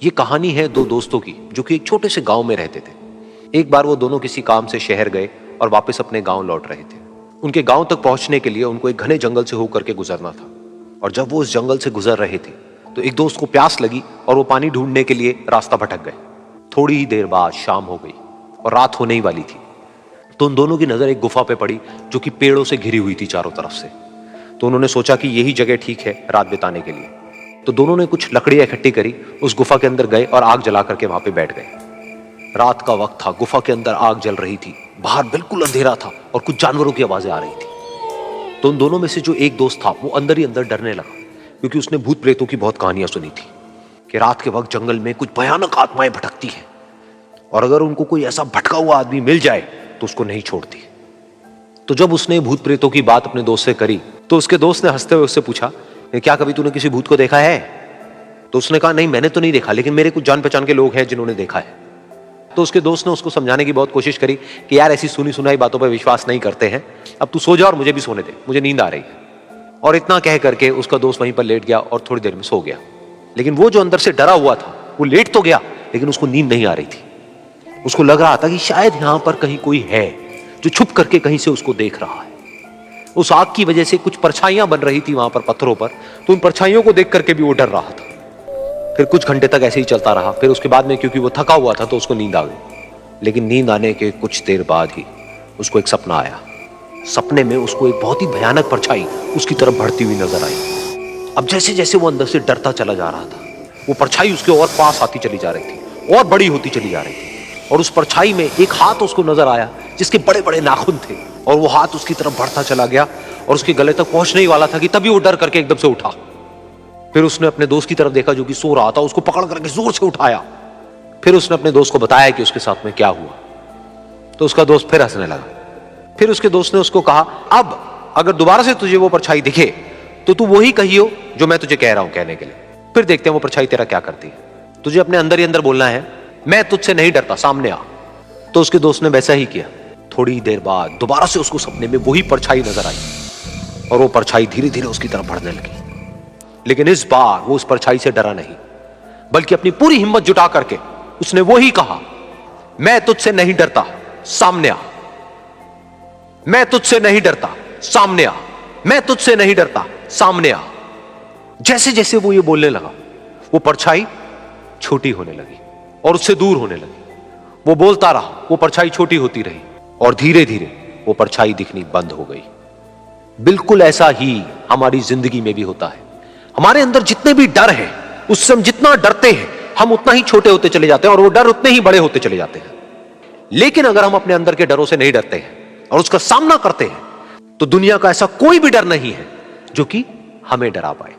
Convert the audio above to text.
ये कहानी है दो दोस्तों की जो कि एक छोटे से गांव में रहते थे। एक बार वो दोनों किसी काम से शहर गए और वापस अपने गांव लौट रहे थे। उनके गांव तक पहुंचने के लिए उनको एक घने जंगल से होकर के गुजरना था। और जब वो उस जंगल से गुजर रहे थे तो एक दोस्त को प्यास लगी और वो पानी ढूंढने के लिए रास्ता भटक गए। थोड़ी ही देर बाद शाम हो गई और रात होने ही वाली थी। तो उन दोनों की नजर एक गुफा पे पड़ी जो कि पेड़ों से घिरी हुई थी चारों तरफ से। तो उन्होंने सोचा कि यही जगह ठीक है रात बिताने के लिए। तो दोनों ने कुछ लकड़ियां इकट्ठी करी, उस गुफा के अंदर गए और आग जला करके वहां पे बैठ गए। रात का वक्त था, गुफा के अंदर आग जल रही थी, बाहर बिल्कुल अंधेरा था और कुछ जानवरों की आवाजें आ रही थी। तो उन दोनों में से जो एक दोस्त था वो अंदर ही अंदर डरने लगा, क्योंकि उसने भूत प्रेतों की बहुत कहानियां सुनी थी कि रात के वक्त जंगल में कुछ भयानक आत्माएं भटकती हैं और अगर उनको कोई ऐसा भटका हुआ आदमी मिल जाए तो उसको नहीं छोड़ती। तो जब उसने भूत प्रेतों की बात अपने दोस्त से करी तो उसके दोस्त ने हंसते हुए उससे पूछा, क्या कभी तूने किसी भूत को देखा है? तो उसने कहा, नहीं मैंने तो नहीं देखा, लेकिन मेरे कुछ जान पहचान के लोग हैं जिन्होंने देखा है। तो उसके दोस्त ने उसको समझाने की बहुत कोशिश करी कि यार ऐसी सुनी सुनाई बातों पर विश्वास नहीं करते हैं, अब तू सो जा और मुझे भी सोने दे, मुझे नींद आ रही है। और इतना कह करके उसका दोस्त वहीं पर लेट गया और थोड़ी देर में सो गया। लेकिन वो जो अंदर से डरा हुआ था वो लेट तो गया, लेकिन उसको नींद नहीं आ रही थी। उसको लग रहा था कि शायद यहां पर कहीं कोई है जो छुप करके कहीं से उसको देख रहा है। उस आग की वजह से कुछ परछाइयां बन रही थी वहां पर पत्थरों पर, तो उन परछाइयों को देख करके भी वो डर रहा था। फिर कुछ घंटे तक ऐसे ही चलता रहा। फिर उसके बाद में क्योंकि वो थका हुआ था तो उसको नींद आ गई। लेकिन नींद आने के कुछ देर बाद ही उसको एक सपना आया। सपने में उसको एक बहुत ही भयानक परछाई उसकी तरफ बढ़ती हुई नजर आई। अब जैसे जैसे वो अंदर से डरता चला जा रहा था, वो परछाई उसके और पास आती चली जा रही थी और बड़ी होती चली जा रही थी। और उस परछाई में एक हाथ उसको नजर आया जिसके बड़े बड़े नाखून थे, और वो हाथ उसकी तरफ बढ़ता चला गया और उसके गले तक पहुंचने ही वाला था कि तभी वो डर करके एकदम से उठा। फिर उसने अपने दोस्त की तरफ देखा जो कि सो रहा था, उसको पकड़ करके जोर से उठाया। फिर उसने अपने दोस्त को बताया कि उसके साथ में क्या हुआ। तो उसका दोस्त फिर हंसने लगा। फिर उसके दोस्त ने उसको कहा, अब अगर दोबारा से तुझे वो परछाई दिखे तो तू वही कहियो जो मैं तुझे कह रहा हूं कहने के लिए, फिर देखते हैं वो परछाई तेरा क्या करती है। तुझे अपने अंदर ही अंदर बोलना है, मैं तुझसे नहीं डरता, सामने आ। तो उसके दोस्त ने वैसा ही किया। थोड़ी देर बाद दोबारा से उसको सपने में वही परछाई नजर आई और वो परछाई धीरे धीरे उसकी तरफ बढ़ने लगी। लेकिन इस बार वो उस परछाई से डरा नहीं, बल्कि अपनी पूरी हिम्मत जुटा करके उसने वही कहा, मैं तुझसे नहीं डरता, सामने आ। मैं तुझसे नहीं डरता, सामने आ। मैं तुझसे नहीं डरता, सामने आ। जैसे जैसे वो ये बोलने लगा वो परछाई छोटी होने लगी और उससे दूर होने लगी। वो बोलता रहा, वो परछाई छोटी होती रही और धीरे धीरे वो परछाई दिखनी बंद हो गई। बिल्कुल ऐसा ही हमारी जिंदगी में भी होता है। हमारे अंदर जितने भी डर हैं, उससे हम जितना डरते हैं हम उतना ही छोटे होते चले जाते हैं और वो डर उतने ही बड़े होते चले जाते हैं। लेकिन अगर हम अपने अंदर के डरों से नहीं डरते हैं और उसका सामना करते हैं तो दुनिया का ऐसा कोई भी डर नहीं है जो कि हमें डरा पाए।